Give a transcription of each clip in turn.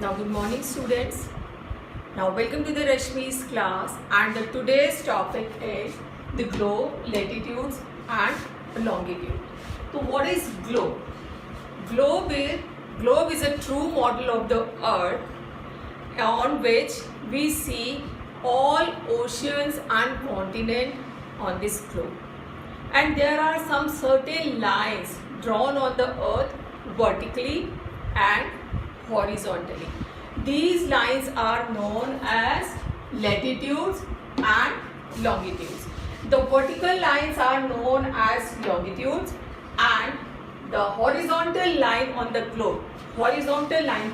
Now good morning students. Now welcome to the Rashmi's class, and today's topic is the globe, latitudes and longitude. So what is globe? Globe is a true model of the earth on which we see all oceans and continents on this globe. And there are some certain lines drawn on the earth vertically and horizontally. These lines are known as latitudes and longitudes. The vertical lines are known as longitudes, and the horizontal line on the globe,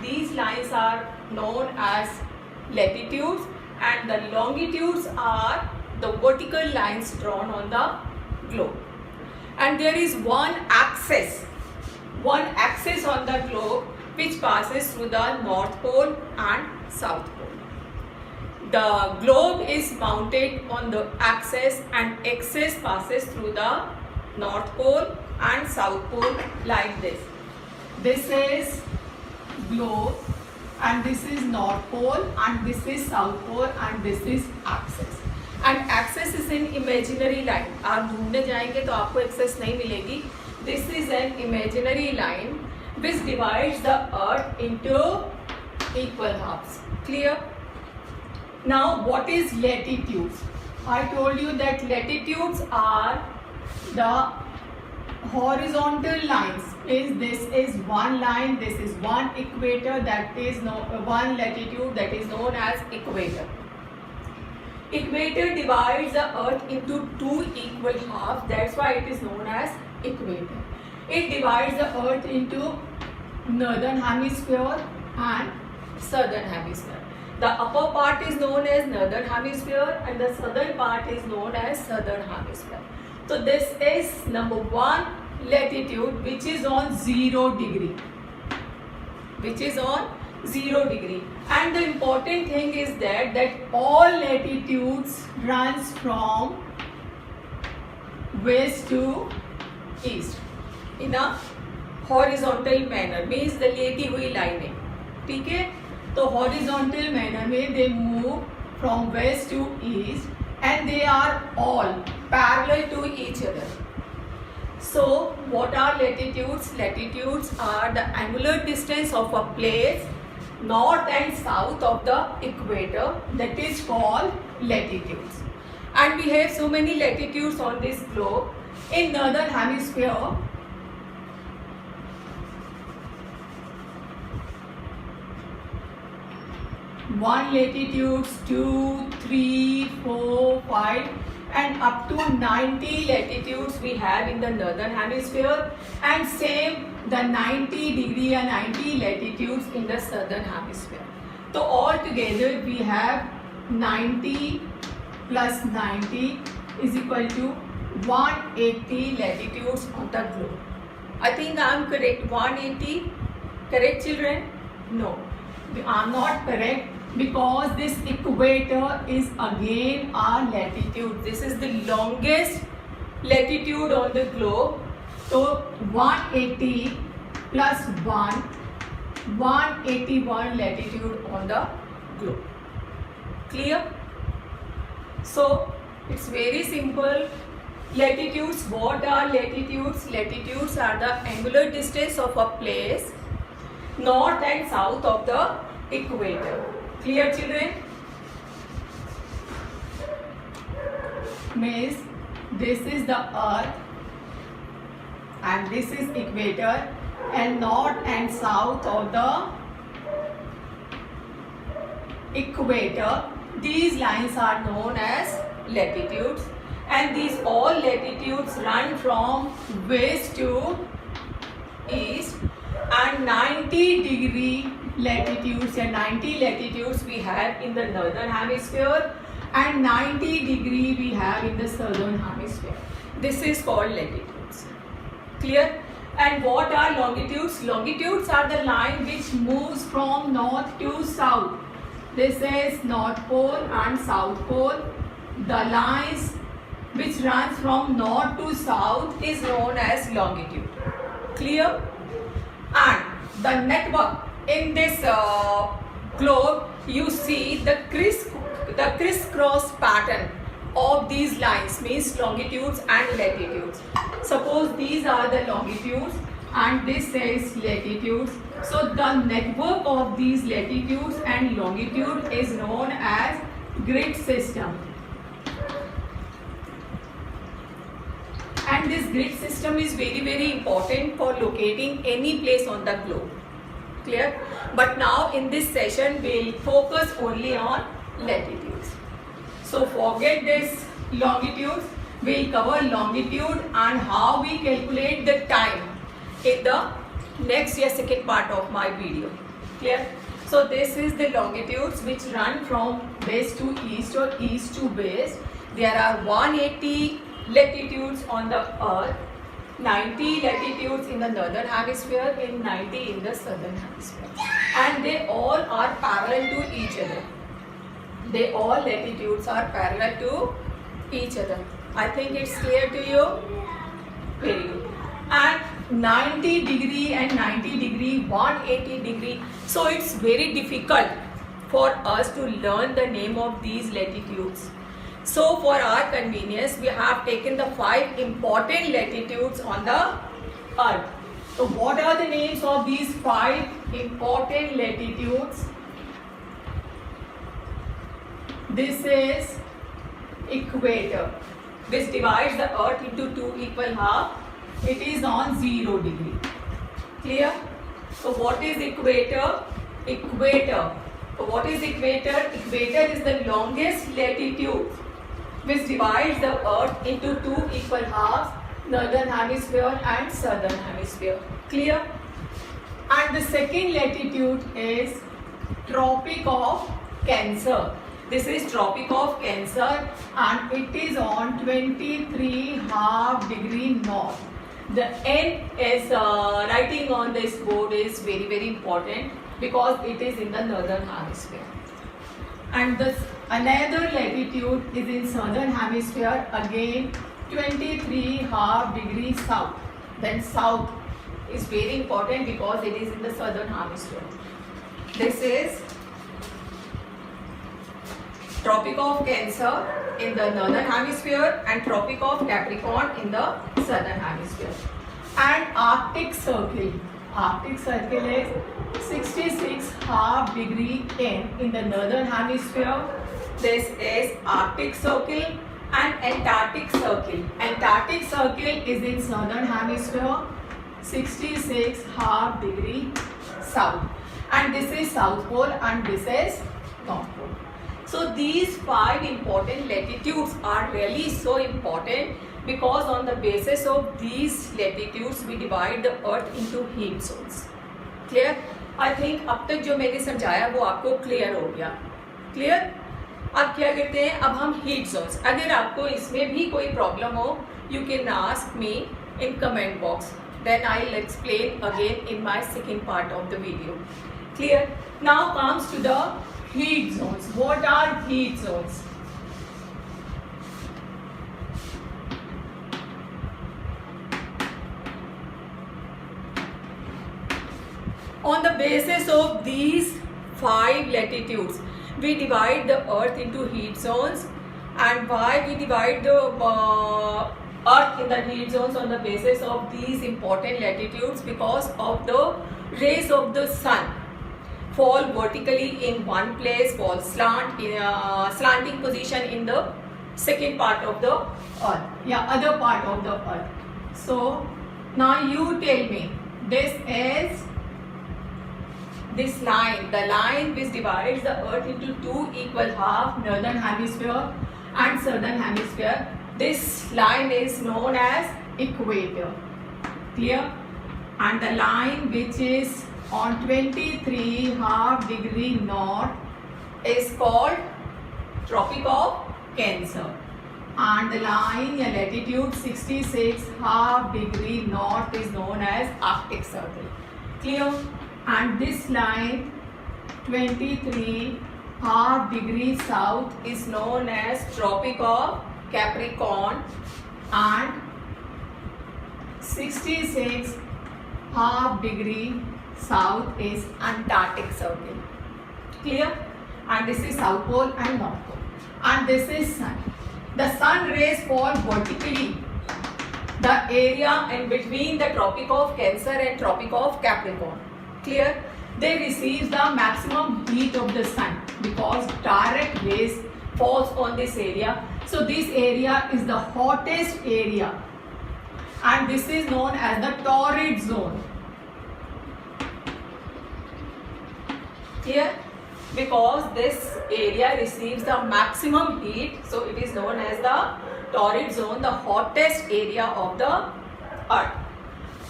these lines are known as latitudes, and the longitudes are the vertical lines drawn on the globe. And there is one axis on the globe which passes through the North Pole and South Pole. The globe is mounted on the axis, and axis passes through the North Pole and South Pole like this. This is globe, and this is North Pole, and this is South Pole, and this is axis. And axis is an imaginary line. आप ढूंढने जाएंगे तो आपको axis नहीं मिलेगी. This is an imaginary line which divides the earth into equal halves. Clear? Now what is latitudes? I told you that latitudes are the horizontal lines. This is one line, this is one equator, that is one latitude, that is known as equator. Equator divides the earth into two equal halves, that's why it is known as equator. It divides the earth into northern hemisphere and southern hemisphere. The upper part is known as northern hemisphere, and the southern part is known as southern hemisphere. So this is number one, latitude, which is on 0 degree. And the important thing is that all latitudes runs from west to east in a horizontal manner, means the लेटी हुई लाइनें, ठीक है? तो horizontal manner में they move from west to east, and they are all parallel to each other. So what are latitudes? Latitudes are the angular distance of a place north and south of the equator, that is called latitudes. And we have so many latitudes on this globe. In northern hemisphere, one latitudes, 2, 3, 4, 5, and up to 90 latitudes we have in the northern hemisphere, and same the 90 degree and 90 latitudes in the southern hemisphere. So all together we have 90 plus 90 is equal to 180 latitudes on the globe. I think I am correct. 180, correct children? No, I am not correct, because this equator is again our latitude. This is the longest latitude on the globe. So 180 plus 1, 181 latitude on the globe. Clear? So it's very simple. Latitudes, what are latitudes? Latitudes are the angular distance of a place north and south of the equator. Clear children? Means this is the earth and this is equator, and north and south of the equator, these lines are known as latitudes, and these all latitudes run from west to east, and 90 degree latitudes and 90 latitudes we have in the northern hemisphere, and 90 degree we have in the southern hemisphere. This is called latitudes. Clear? And what are longitudes? Longitudes are the line which moves from north to south. This is North Pole and South Pole. The lines which runs from north to south is known as longitude. Clear? And the network in this globe you see the crisscross pattern of these lines, means longitudes and latitudes. Suppose these are the longitudes and this is latitudes. So the network of these latitudes and longitude is known as grid system. And this grid system is very important for locating any place on the globe. Clear? But now in this session we'll focus only on latitudes. So forget this longitudes. We'll cover longitude and how we calculate the time in the next second part of my video. Clear? So this is the longitudes which run from west to east or east to west. There are 180 latitudes on the earth, 90 latitudes in the northern hemisphere and 90 in the southern hemisphere, and they all are parallel to each other. They all latitudes are parallel to each other. I think it's clear to you? Very good. And 90 degree and 90 degree, 180 degree. So it's very difficult for us to learn the name of these latitudes. So for our convenience, we have taken the 5 important latitudes on the earth. So what are the names of these 5 important latitudes? This is equator, which divides the earth into 2 equal halves. It is on 0 degree. Clear? So what is equator? Equator. So what is equator? Equator is the longest latitude which divides the earth into 2 equal halves, northern hemisphere and southern hemisphere. Clear? And the second latitude is Tropic of Cancer. This is Tropic of Cancer and it is on 23½ degree north. The N is writing on this board is very important because it is in the northern hemisphere. And this another latitude is in southern hemisphere, again 23½ degree south. Then south is very important because it is in the southern hemisphere. This is Tropic of Cancer in the northern hemisphere and Tropic of Capricorn in the southern hemisphere. And Arctic Circle. Arctic Circle is 66½ degree in the northern hemisphere. This is Arctic Circle and Antarctic Circle. Antarctic Circle is in southern hemisphere, 66½ degree south. And this is South Pole and this is North Pole. So these 5 important latitudes are really so important because on the basis of these latitudes we divide the earth into heat zones. Clear? I think अब तक जो मैंने समझाया वो आपको clear हो गया. Clear? अब क्या करते हैं, अब हम हीट जोन्स. अगर आपको इसमें भी कोई प्रॉब्लम हो, you can ask me in comment box. Then I'll explain again in my second part of the video. Clear? Now comes to the heat zones. What are heat zones? On the basis of these 5 latitudes, we divide the earth into heat zones. And why we divide the earth in the heat zones on the basis of these important latitudes? Because of the rays of the sun fall vertically in one place, fall slanting position in the second part of the earth, other part of the earth. So now you tell me, this is this line, the line which divides the earth into 2 equal halves, northern hemisphere and southern hemisphere. This line is known as equator. Clear? And the line which is on 23½ degree north is called Tropic of Cancer. And the line latitude 66½ degree north is known as Arctic Circle. Clear? And this line 23½ degree south is known as Tropic of Capricorn and 66½ degree south is Antarctic Circle. Clear? And this is South Pole and North Pole. And this is Sun. The sun rays fall vertically. The area in between the Tropic of Cancer and Tropic of Capricorn. Clear? They receive the maximum heat of the sun because direct rays falls on this area. So this area is the hottest area. And this is known as the torrid zone. Clear? Because this area receives the maximum heat, so it is known as the torrid zone, the hottest area of the earth.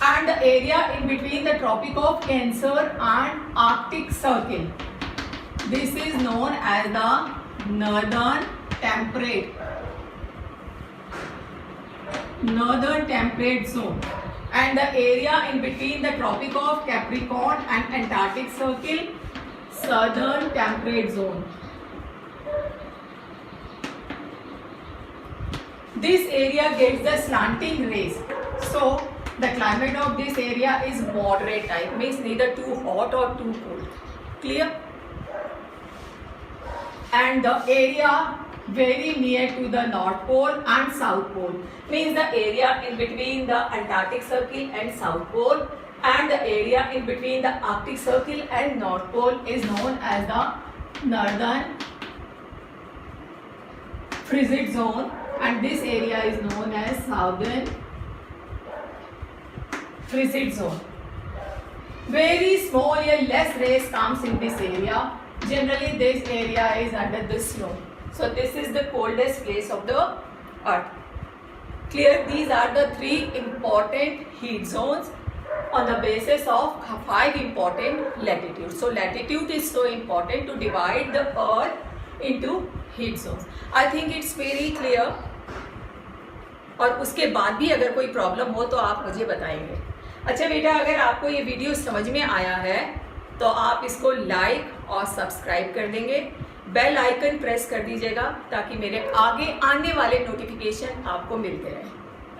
And the area in between the Tropic of Cancer and Arctic Circle, this is known as the northern temperate zone. And the area in between the Tropic of Capricorn and Antarctic Circle, southern temperate zone. This area gets the slanting rays. So the climate of this area is moderate type, means neither too hot or too cold. Clear? And the area very near to the North Pole and South Pole, means the area in between the Antarctic Circle and South Pole, and the area in between the Arctic Circle and North Pole is known as the northern frigid zone, and this area is known as southern frigid zone. Very small or less rays comes in this area. Generally this area is under the snow. So this is the coldest place of the earth. Clear? These are the 3 important heat zones on the basis of 5 important latitudes. So latitude is so important to divide the earth into heat zones. I think it's very clear. और उसके बाद भी अगर कोई problem हो तो आप मुझे बताएंगे. अच्छा बेटा, अगर आपको ये वीडियो समझ में आया है तो आप इसको लाइक और सब्सक्राइब कर देंगे, बेल आइकन प्रेस कर दीजिएगा ताकि मेरे आगे आने वाले नोटिफिकेशन आपको मिलते रहें.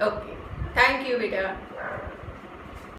ओके, थैंक यू बेटा.